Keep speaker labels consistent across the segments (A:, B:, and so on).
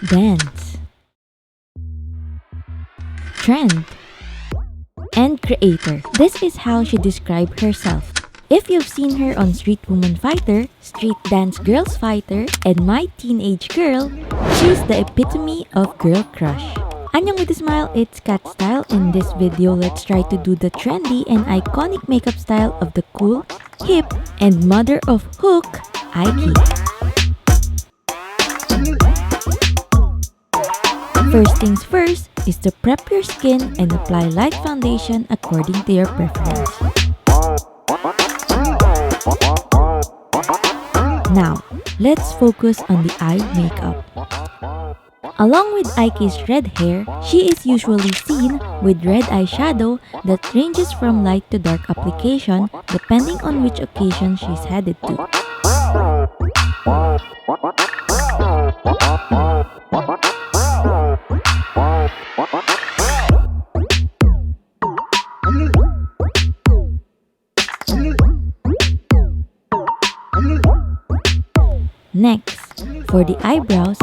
A: dance, trend, and creator. This is how she described herself. If you've seen her on Street Woman Fighter, Street Dance Girls Fighter, and My Teenage Girl, she's the epitome of girl crush. Anyong with a smile, it's Cat Style. In this video, let's try to do the trendy and iconic makeup style of the cool, hip, and mother of Hook, Aiki. First things first is to prep your skin and apply light foundation according to your preference. Now, let's focus on the eye makeup. Along with Aiki's red hair, she is usually seen with red eyeshadow that ranges from light to dark application depending on which occasion she's headed to. Next, for the eyebrows,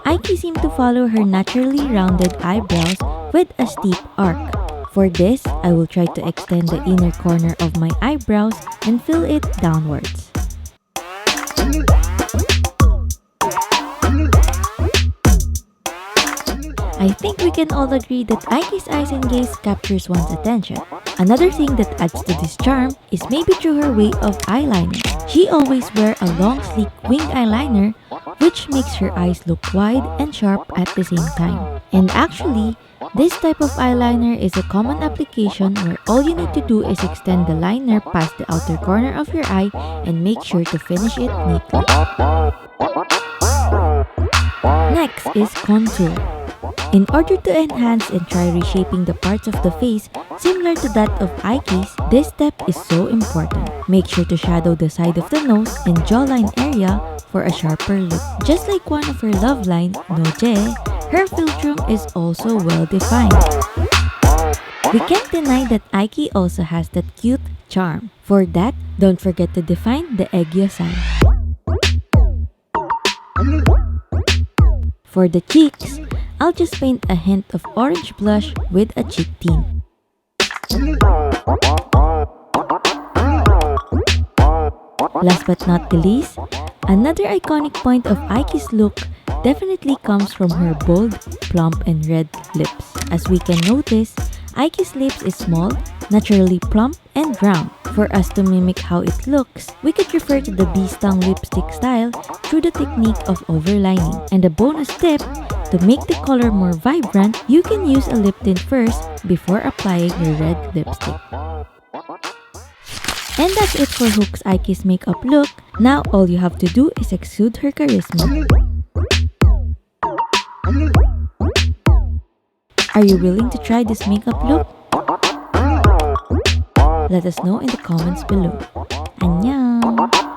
A: Aiki seemed to follow her naturally rounded eyebrows with a steep arc. For this, I will try to extend the inner corner of my eyebrows and fill it downwards. I think we can all agree that Aiki's eyes and gaze captures one's attention. Another thing that adds to this charm is maybe through her way of eyeliner. She always wears a long sleek wing eyeliner which makes her eyes look wide and sharp at the same time. And actually, this type of eyeliner is a common application where all you need to do is extend the liner past the outer corner of your eye and make sure to finish it neatly. Next is contour. In order to enhance and try reshaping the parts of the face similar to that of Aiki's, this step is so important. Make sure to shadow the side of the nose and jawline area for a sharper look. Just like one of her love line, Noje, her philtrum is also well defined. We can't deny that Aiki also has that cute charm. For that, don't forget to define the Egyo-san. For the cheeks, I'll just paint a hint of orange blush with a cheek tint. Last but not the least, another iconic point of Aiki's look definitely comes from her bold, plump, and red lips. As we can notice, Aiki's lips is small, naturally plump, and round. For us to mimic how it looks, we could refer to the bee-stung lipstick style through the technique of overlining. And a bonus tip, to make the color more vibrant, you can use a lip tint first before applying your red lipstick. And that's it for Hook's Aiki's makeup look. Now all you have to do is exude her charisma. Are you willing to try this makeup look? Let us know in the comments below. Annyeong!